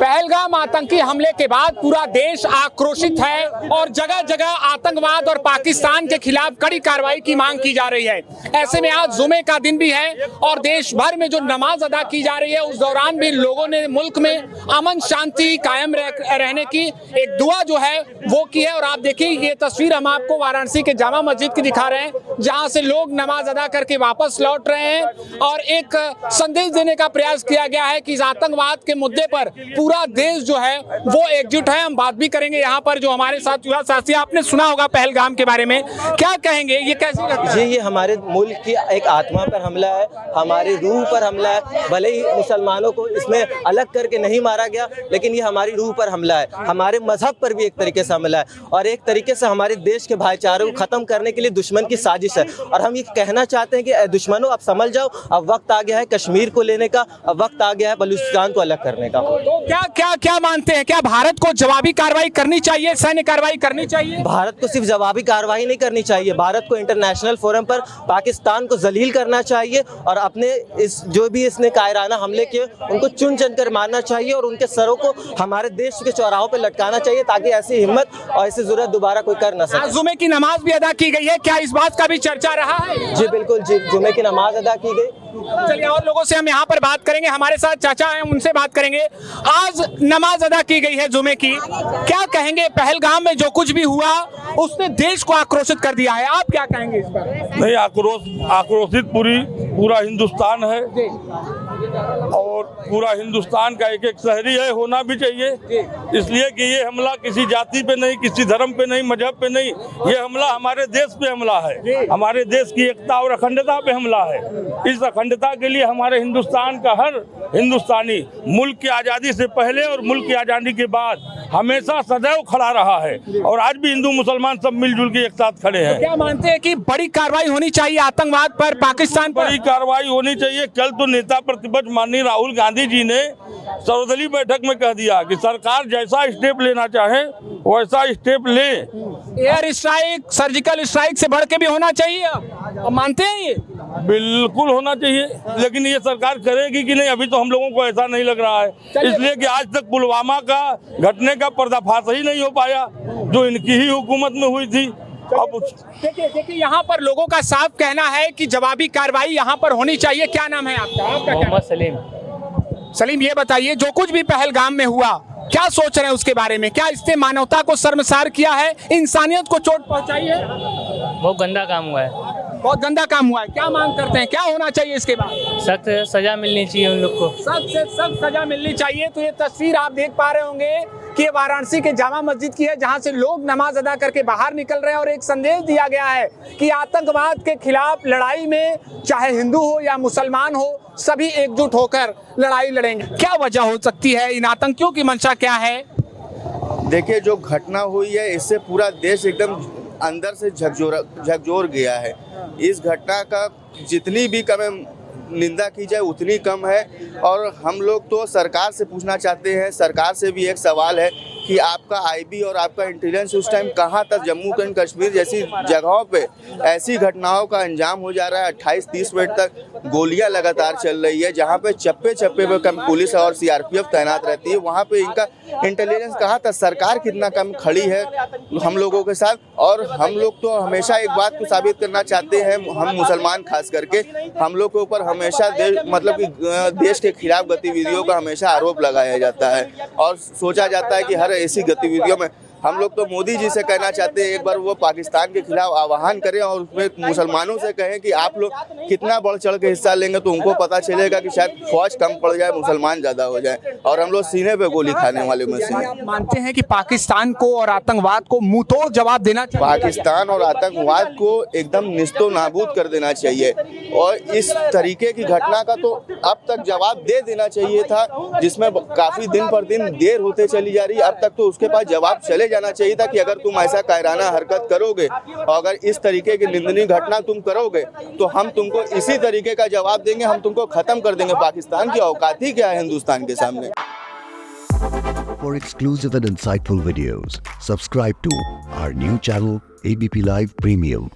पहलगाम आतंकी हमले के बाद पूरा देश आक्रोशित है और जगह जगह आतंकवाद और पाकिस्तान के खिलाफ कड़ी कार्रवाई की मांग की जा रही है। ऐसे में आज जुमे का दिन भी है और देश भर में जो नमाज अदा की जा रही है उस दौरान भी लोगों ने मुल्क में अमन शांति कायम रहने की एक दुआ जो है वो की है। और आप देखिए ये तस्वीर हम आपको वाराणसी के जामा मस्जिद की दिखा रहे हैं, जहां से लोग नमाज अदा करके वापस लौट रहे हैं और एक संदेश देने का प्रयास किया गया है कि इस आतंकवाद के मुद्दे पर पूरा देश जो है वो एकजुट है। हम बात भी करेंगे यहाँ पर जो हमारे साथ युवा साथी, आपने सुना होगा पहलगाम के बारे में, क्या कहेंगे, ये कैसे लगता है? ये हमारे मुल्क की एक आत्मा पर हमला है, हमारी रूह पर हमला है। भले ही मुसलमानों को इसमें अलग करके नहीं मारा गया, लेकिन ये हमारी रूह पर हमला है, हमारे मजहब पर भी एक तरीके से हमला है और एक तरीके से हमारे देश के भाईचारे को खत्म करने के लिए दुश्मन की साजिश है। और हम ये कहना चाहते हैं कि दुश्मनों अब समझ जाओ, अब वक्त आ गया है कश्मीर को लेने का, अब वक्त आ गया है बलूचिस्तान को अलग करने का। तो क्या मानते हैं, क्या भारत को जवाबी कार्रवाई करनी चाहिए, सैन्य कार्रवाई करनी चाहिए? भारत को सिर्फ जवाबी कार्रवाई नहीं करनी चाहिए, भारत को इंटरनेशनल फोरम पर पाकिस्तान को जलील करना चाहिए और अपने इस जो भी इसने कायराना हमले किए उनको चुन चुन कर मारना चाहिए और उनके सरों को हमारे देश के चौराहों पर लटकाना चाहिए ताकि ऐसी हिम्मत और ऐसी जरूरत दोबारा कोई कर ना सके। जुमे की नमाज भी अदा की गई है, क्या इस बात का भी चर्चा रहा है? जी बिल्कुल जी, जुमे की नमाज अदा की गई। चलिए और लोगों से हम यहाँ पर बात करेंगे, हमारे साथ चाचा हैं उनसे बात करेंगे। आज नमाज अदा की गई है जुमे की, क्या कहेंगे, पहलगाम में जो कुछ भी हुआ उसने देश को आक्रोशित कर दिया है, आप क्या कहेंगे इस पर? नहीं, आक्रोशित पूरा हिंदुस्तान है और पूरा हिंदुस्तान का एक एक शहरी है, होना भी चाहिए, इसलिए कि ये हमला किसी जाति पे नहीं, किसी धर्म पे नहीं, मजहब पे नहीं, ये हमला हमारे देश पे हमला है, हमारे देश की एकता और अखंडता पे हमला है। इस अखंडता के लिए हमारे हिंदुस्तान का हर हिंदुस्तानी मुल्क की आज़ादी से पहले और मुल्क की आज़ादी के बाद हमेशा सदैव खड़ा रहा है और आज भी हिंदू मुसलमान सब मिलजुल के एक साथ खड़े हैं। क्या मानते हैं कि बड़ी कार्रवाई होनी चाहिए आतंकवाद पर, पाकिस्तान पर? बड़ी कार्रवाई होनी चाहिए। कल तो नेता प्रतिपक्ष माननीय राहुल गांधी जी ने सर्वदलीय बैठक में कह दिया कि सरकार जैसा स्टेप लेना चाहे वैसा स्टेप ले। एयर स्ट्राइक, सर्जिकल स्ट्राइक से बढ़ के भी होना चाहिए, अब मानते हैं ये? बिल्कुल होना चाहिए, लेकिन ये सरकार करेगी कि नहीं अभी तो हम लोगों को ऐसा नहीं लग रहा है, इसलिए कि आज तक पुलवामा का घटने का पर्दाफाश ही नहीं हो पाया जो इनकी ही हुकूमत में हुई थी। अब देखिए यहाँ पर लोगों का साफ कहना है कि जवाबी कार्रवाई यहाँ पर होनी चाहिए। क्या नाम है आपका? मोहम्मद सलीम। सलीम, ये बताइए जो कुछ भी पहलगाम में हुआ क्या सोच रहे हैं उसके बारे में? क्या इससे मानवता को शर्मसार किया है, इंसानियत को चोट पहुंचाई है? बहुत गंदा काम हुआ है, बहुत गंदा काम हुआ है। क्या मांग करते हैं, क्या होना चाहिए इसके बाद? सख्त सजा मिलनी चाहिए उन लोग को, सख्त से सख्त सजा मिलनी चाहिए। तो ये तस्वीर आप देख पा रहे होंगे कि वाराणसी के जामा मस्जिद की है, जहां से लोग नमाज अदा करके बाहर निकल रहे हैं और एक संदेश दिया गया है कि आतंकवाद के खिलाफ लड़ाई में चाहे हिंदू हो या मुसलमान हो, सभी एकजुट होकर लड़ाई लड़ेंगे। क्या वजह हो सकती है, इन आतंकियों की मंशा क्या है? देखिए, जो घटना हुई है इससे पूरा देश एकदम अंदर से झकझोर गया है। इस घटना का जितनी भी कम निंदा की जाए उतनी कम है और हम लोग तो सरकार से पूछना चाहते हैं, सरकार से भी एक सवाल है कि आपका आईबी और आपका इंटेलिजेंस उस टाइम कहाँ था? जम्मू एंड कश्मीर जैसी जगहों पे ऐसी घटनाओं का अंजाम हो जा रहा है। 28-30 मिनट तक गोलियां लगातार चल रही है, जहाँ पे चप्पे चप्पे पे कम पुलिस और सीआरपीएफ तैनात रहती है, वहाँ पे इनका इंटेलिजेंस कहाँ था? सरकार कितना कम खड़ी है हम लोगों के साथ। और हम लोग तो हमेशा एक बात को साबित करना चाहते हैं, हम मुसलमान खास करके, हम लोग के ऊपर हमेशा देश के खिलाफ गतिविधियों का हमेशा आरोप लगाया जाता है और सोचा जाता है कि हर ऐसी गतिविधियों में हम लोग तो मोदी जी से कहना चाहते हैं एक बार वो पाकिस्तान के खिलाफ आह्वान करें और उसमें मुसलमानों से कहें कि आप लोग कितना बढ़ चढ़ के हिस्सा लेंगे तो उनको पता चलेगा कि शायद फौज कम पड़ जाए, मुसलमान ज़्यादा हो जाए और हम लोग सीने पे गोली खाने वाले में से हैं। मानते हैं कि पाकिस्तान को और आतंकवाद को मुंहतोड़ जवाब देना चाहिए? पाकिस्तान और आतंकवाद को एकदम निस्तो नाबूद कर देना चाहिए और इस तरीके की घटना का तो अब तक जवाब दे देना चाहिए था, जिसमें काफ़ी दिन पर दिन देर होते चली जा रही है। अब तक तो उसके पास जवाब चले जाना चाहिए था कि अगर तुम ऐसा कायराना हरकत करोगे और अगर इस तरीके की निंदनीय घटना तुम करोगे तो हम तुमको इसी तरीके का जवाब देंगे, हम तुमको खत्म कर देंगे। पाकिस्तान की औकात ही क्या है हिंदुस्तान के सामने। For exclusive and insightful videos, subscribe to our new channel ABP Live Premium.